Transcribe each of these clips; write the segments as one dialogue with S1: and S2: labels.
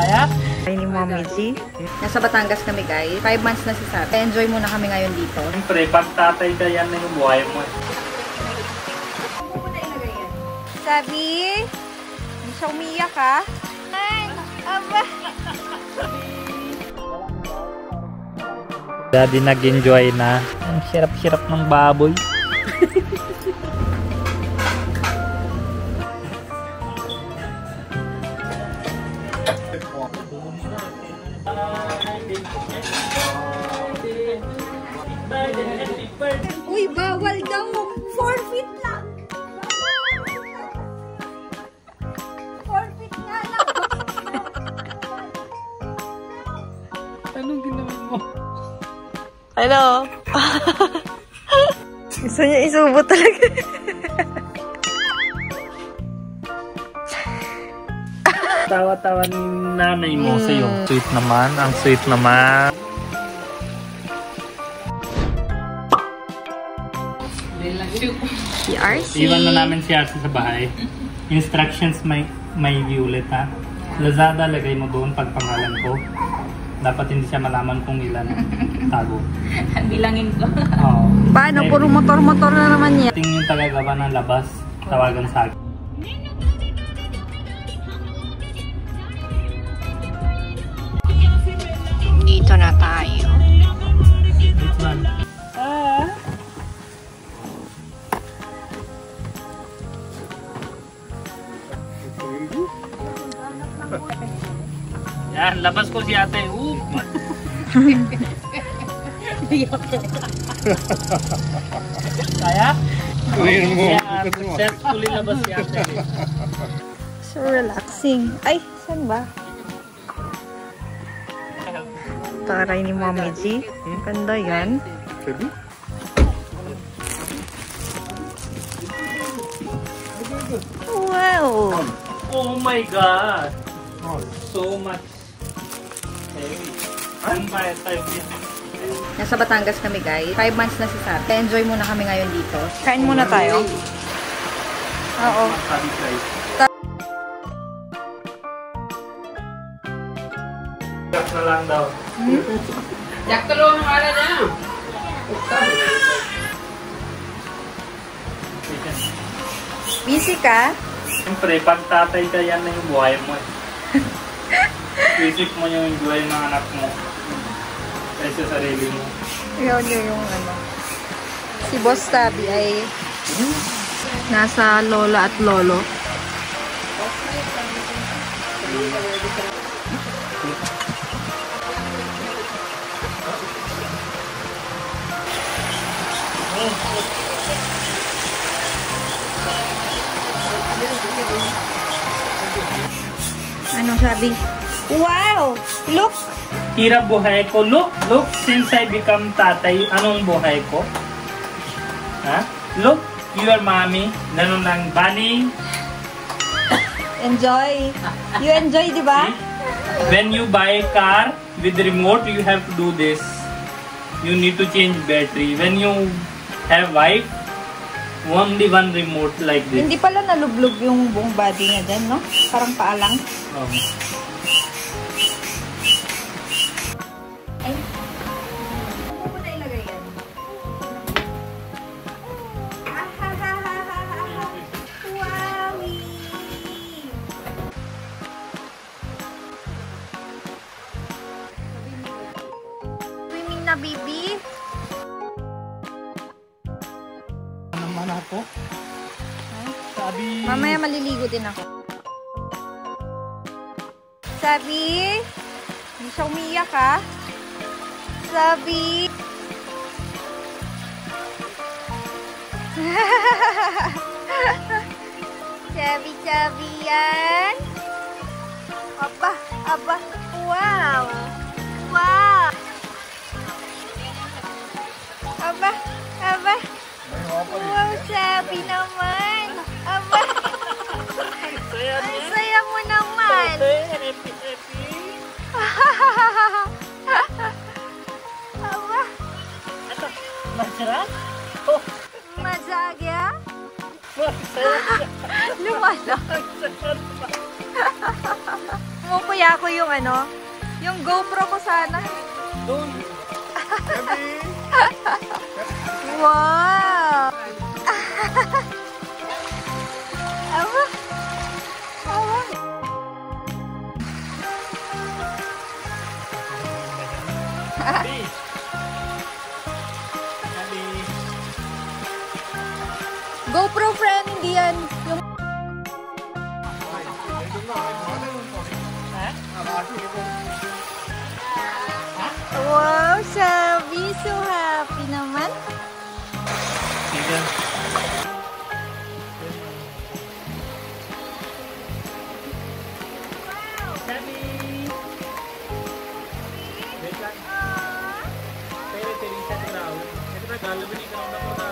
S1: Kaya?
S2: Ay ni Mommy G. Nasa Batangas kami guys. 5 months na si Sabi. Enjoy muna kami ngayon dito.
S1: Siyempre, pag tatay ka yan na yung buhay mo.
S2: Sabi, hindi siya umiyak ha? Ay, aba.
S1: Daddy nag-enjoy na. Ang sirap-sirap ng baboy.
S2: Uy, bawal daw. 4 feet lang. 4 feet nga lang.
S1: Anong ginawa mo?
S2: Hello. Gusto niya isubo talaga.
S1: Tawa-tawa ni nanay mo sa'yo. Sweet naman. Ang sweet naman.
S2: Si RC.
S1: Iwan na namin si RC sa bahay. Instructions may violet ha. Lazada, lagay mo doon pag pangalan ko. Dapat hindi siya malaman kung ilan tago.
S3: Bilangin ko.
S1: Oo.
S2: Paano? Puro motor-motor na naman niya.
S1: Ting yung tagagawa ng labas. Tawagan sa akin.
S2: Dito na tayo.
S1: Which one? Yan, labas ko si ate. Kaya? Yan, successfully labas si ate.
S2: So relaxing. Ay, saan ba? Taray ni Mommy G. Ganda yan. Wow!
S1: Oh my God! So much.
S2: Nasa Batangas kami guys. 5 months na si Sabi. Enjoy muna kami ngayon dito. Kain muna tayo. Oo.
S1: Jack na lang daw.
S3: Jack tulong ang ala na.
S2: Busy ka?
S1: Siyempre, pag tatay ka yan na yung buhay mo. Isip mo yung buhay ng anak mo. Kaysa sarili mo.
S2: Yun yung ano. Si Boss Tabi ay nasa lola at lolo. Ano sabi? Wow! Look!
S1: Hirap buhay ko. Look, since I become tatay, anong buhay ko? Ha? Look, your mommy, ganun lang, bunny.
S2: Enjoy! You enjoy, di ba?
S1: When you buy a car with remote, you have to do this. You need to change battery. When you have wife, only one remote like this.
S2: Hindi pala nalublog yung buong body niya dyan, no? Parang paalang. Ay. Ano mo na ilagay yan? Wowie! Swimming na, baby.
S1: Naman ako. Sabi...
S2: Mamaya maliligo din ako. Sabi, hindi siya umiyak ha? Sabi. Sabi yan. Aba, wow. Wow. Aba. Wow, sabi naman. Aba. Ang saya mo naman. Aba.
S1: Masarap?
S2: Mazagya? Lumala. Mo po Nahiya ko yung ano, yung GoPro ko sana. Wow! Aba! Aba! GoPro friend, hindi yan. Yung... Wow, Sabi! So happy naman.
S1: Sige. Sabi! Wait lang. Pero Teresa ko daw. Ito na galawin ni ground ako na.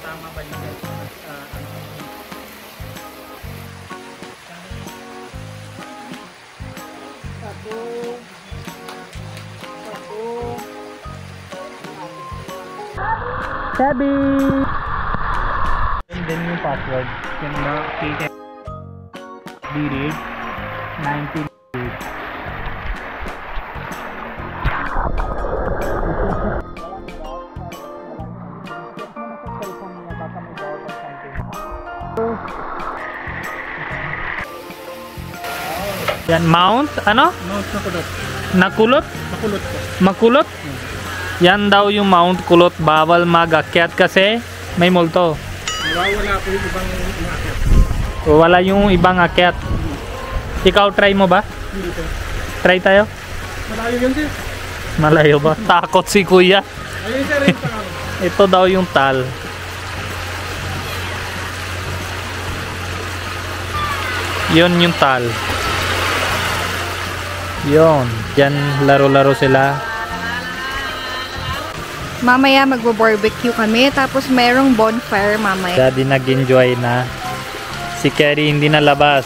S1: Tama ba yun? Sabi! And then yung password. Yan na KTB 19. Yan, mount, ano?
S4: Mount na kulot.
S1: Nakulot?
S4: Nakulot po.
S1: Makulot? Yan daw yung mount kulot. Bawal mag-akyat kasi may multo.
S4: Wala po yung ibang umakyat.
S1: Wala yung ibang akyat. Ikaw, try mo ba?
S4: Hindi po.
S1: Try tayo?
S4: Malayo yun sir.
S1: Malayo ba? Takot si kuya.
S4: Ayun sir, yung pangalan.
S1: Ito daw yung tal. Yun yung tal. Yun. Yan, laro-laro sila.
S2: Mamaya magbo-barbecue kami, tapos mayroong bonfire mamaya.
S1: Daddy nag-enjoy na. Si Kerry hindi na labas.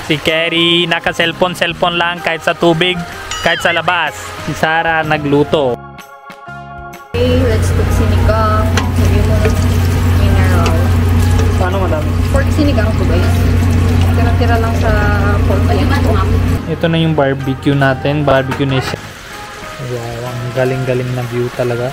S1: Si Kerry naka-cellphone lang kahit sa tubig, kahit sa labas. Si Sarah nagluto.
S2: Okay, let's cook sinigang. Sabi mo na mineral.
S4: Paano madami?
S2: Pork sinigang to guys. Tira-tira lang sa pork. Ayun ito.
S1: Ito na yung barbecue natin. Barbecue na siya. Wow, ang galing-galing na view talaga.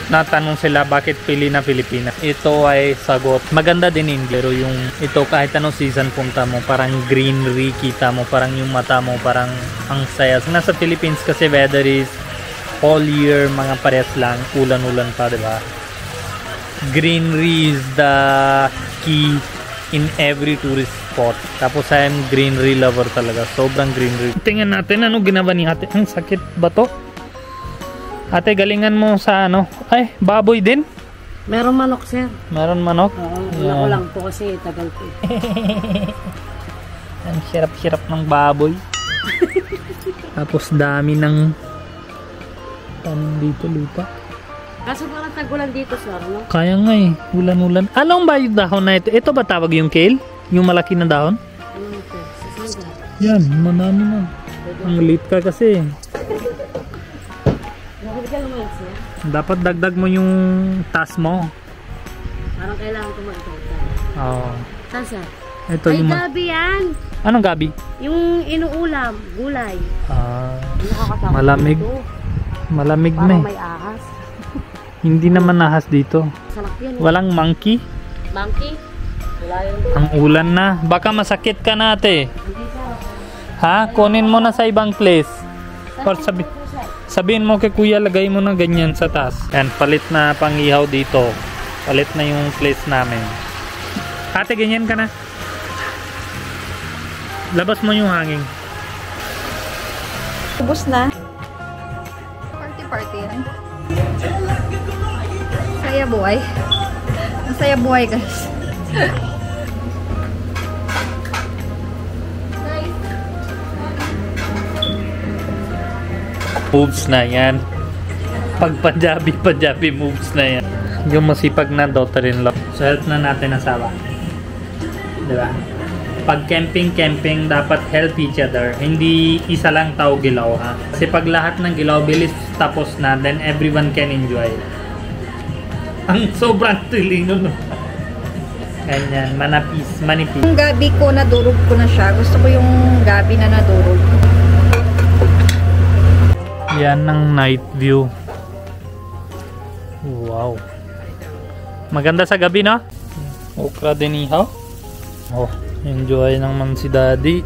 S1: Natanong sila bakit pili na Pilipinas. Ito ay sagot. Maganda din hindi. Pero yung ito kahit anong season punta mo, parang greenery kita mo, parang yung mata mo, parang ang saya. Nasa Philippines kasi weather is all year, mga pares lang. Ulan-ulan pa, diba? Greenery is the key in every tourist spot. Tapos I am greenery lover talaga. Sobrang greenery. Tingnan natin ano ginawa ni ate. Ang sakit ba to? Ate, galingan mo sa ano? Ay, baboy din?
S3: Meron manok, sir.
S1: Meron manok?
S3: Oo,
S1: Yan.
S3: ko lang po kasi tagal po.
S1: Ang hirap-hirap ng baboy. Tapos dami ng tanim dito, lupa.
S3: Kaso parang tagulan dito, sir, no?
S1: Kaya nga eh, ulan-ulan. Anong ba yung dahon na ito? Ito ba tawag yung kale? Yung malaki na dahon?
S3: Ano ito? Sisanda.
S1: Yan, manami na. Ang liit ka kasi.
S3: Nakabigyan mo yan, sir?
S1: Dapat dagdag mo yung tas mo.
S3: Parang kailangan ko mag-ito.
S1: Oo.
S3: Saan, sir?
S1: Ito
S3: Ay,
S1: yung
S3: gabi yan!
S1: Anong gabi?
S3: Yung inuulam, gulay. Nakakasama
S1: Malamig.
S3: dito.
S1: Malamig na
S3: Parang
S1: eh.
S3: may ahas.
S1: Hindi naman nahas dito.
S3: Salak yan.
S1: Walang monkey.
S3: Monkey? Wala yun.
S1: Ang ulan na. Baka masakit ka na ate.
S3: Hindi, sir.
S1: Ha? Kunin mo na sa ibang place. Or sabihin mo kay kuya, lagay mo na ganyan sa taas. Yan, palit na pangihaw dito. Palit na yung place namin. Ate, ganyan ka na. Labas mo yung hangin.
S2: Ubus na. Party-party yan. Saya buhay. Ang saya buhay guys.
S1: Moves na yan. Pag Punjabi moves na yan. Yung masipag na daughter-in-law. So help na natin asawa. Diba? Pag camping, dapat help each other. Hindi isa lang tao gilaw, ha? Kasi pag lahat ng gilaw bilis tapos na, then everyone can enjoy. Ang sobrang thrilling nun. Ganyan, manipis.
S2: Yung gabi ko, nadurog ko na siya. Gusto ko yung gabi na nadurog.
S1: Yan ang night view. Wow. Maganda sa gabi, no? Okra din ihaw. Oh, enjoy naman si Daddy.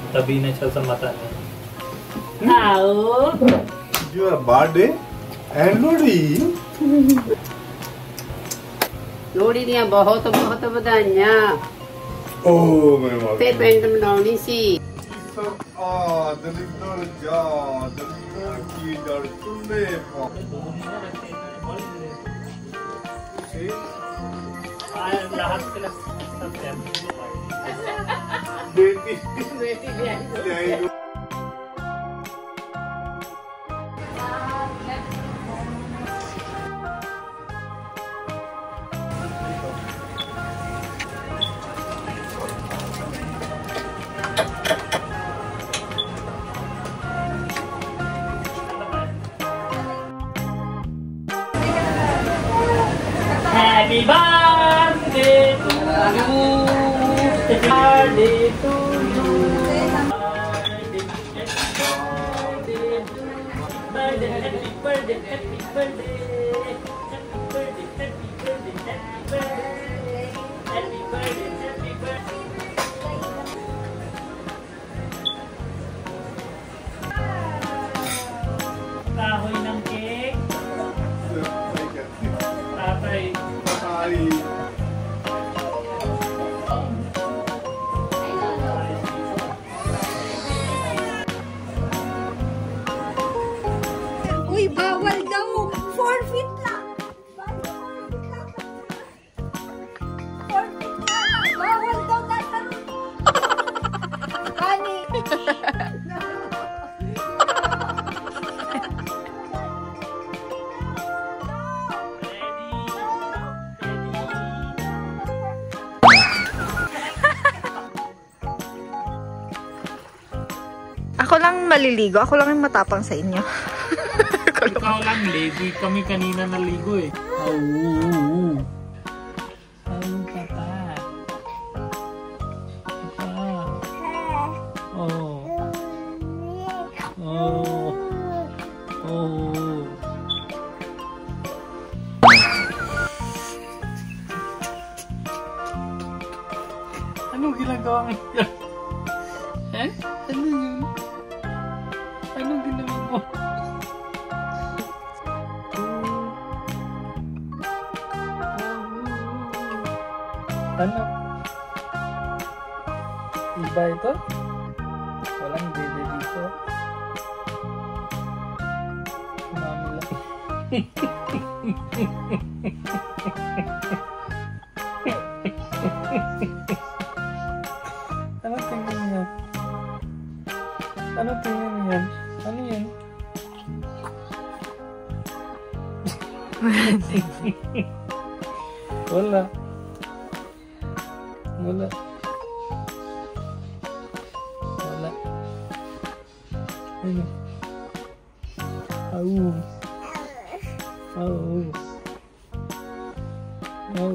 S1: Tabi na siya sa mata niya.
S3: Tao.
S5: Your birthday and Lodi.
S3: लोड़ी दिया बहुत बहुत बधाइयां।
S5: Oh my God.
S3: ते पेंट बनानी सी।
S5: दलिंदर जा दलिंदर की डर सुनने बेटी बेटी
S1: Happy birthday to you. Birthday to you. Happy birthday, happy birthday. Happy birthday, happy birthday, happy birthday. Happy birthday, happy birthday. Kahoy ng cake. Tatay.
S2: Uy, bawal daw! Forfeit lang! Forfeit lang! Bawal daw nasa Kani! Ako lang maliligo. Ako lang yung matapang sa inyo.
S1: Ikaw lang, lazy. Kami kanina naligo eh. Papa. Anong ginagawa mo? Eh? Ano yun? Anong ginawa mo? Ano? Iba ito? Walang dede dito. Mami lang. Ano tingin niya? Ano tingin niyan? Ano yan? Wala. Wala. Wala. Ano? Au. Au. Au.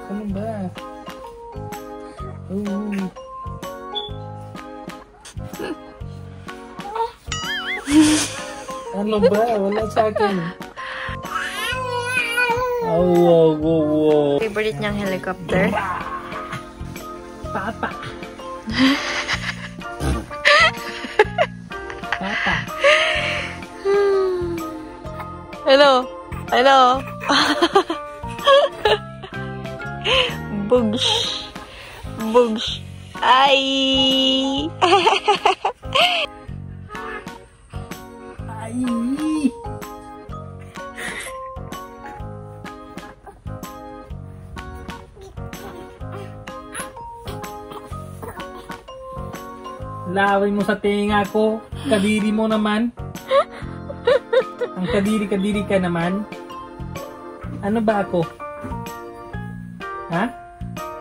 S1: Ano ba? Au. Ano ba? Wala sa akin. Wow.
S2: Favorite niyang helicopter?
S1: Papa. Papa.
S2: Hello. Bugs. Ay.
S1: Laway mo sa tenga ko. Kadiri mo naman. Ang kadiri-kadiri ka naman. Ano ba ako? Ha?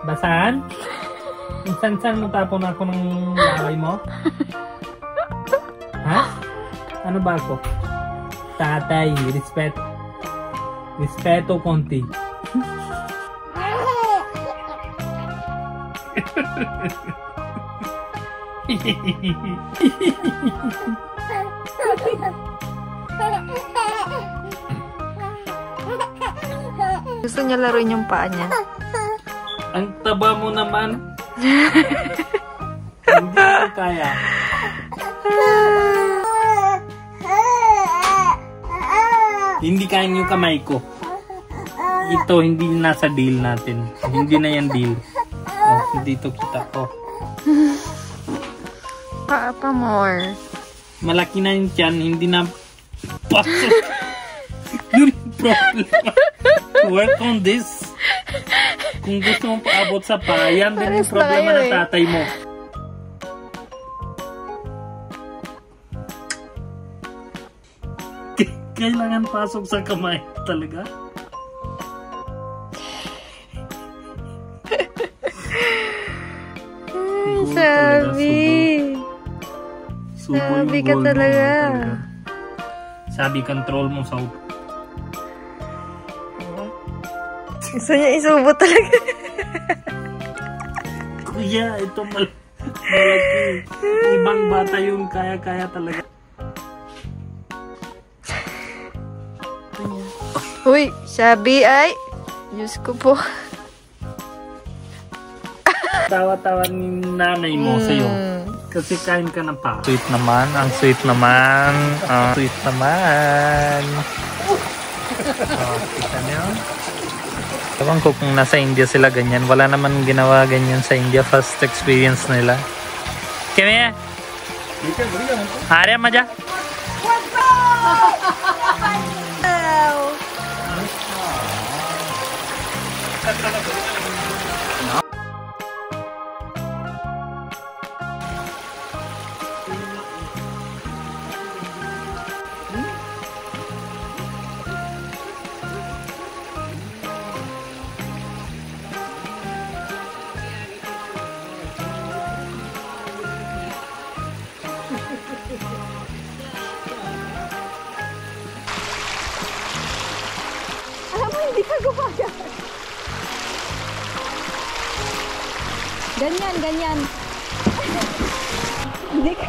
S1: Basahan? Minsan-san mo tapon ako ng laway mo? Ha? Ano ba ako? Tatay, respeto konti.
S2: Gusto niya laruin yung paa niya.
S1: Ang taba mo naman. Hindi ko kaya. Hindi kaya yung kamay ko. Ito, hindi nasa deal natin. Hindi na yan deal. Oh, dito kita ko.
S2: Paa pa more.
S1: Malaki na yung tiyan, hindi na pasok. Yun yung problema. Work on this. Kung gusto mong paabot sa paa, yan din yung problema ng tatay mo. Kailangan pasok sa kamay talaga.
S2: Sabi. Sabi ka talaga.
S1: Sabi, control mo sa upo.
S2: Gusto niya isubo talaga.
S1: Kuya, ito malaki. Ibang bata yung kaya-kaya talaga.
S2: Uy, sabi ay. Diyos ko po.
S1: Tawa-tawa ni nanay mo sa'yo. Kasi kain ka ng pa. Sweet naman, ang sweet naman. Ang sweet naman. Oh, kita niyo? Ewan ko kung nasa India sila ganyan. Wala naman ginawa ganyan sa India. First experience nila. Kaya Arya maja.
S2: Alam mo, hindi ka gumagal. Ganyan, ganyan. Hindi ka.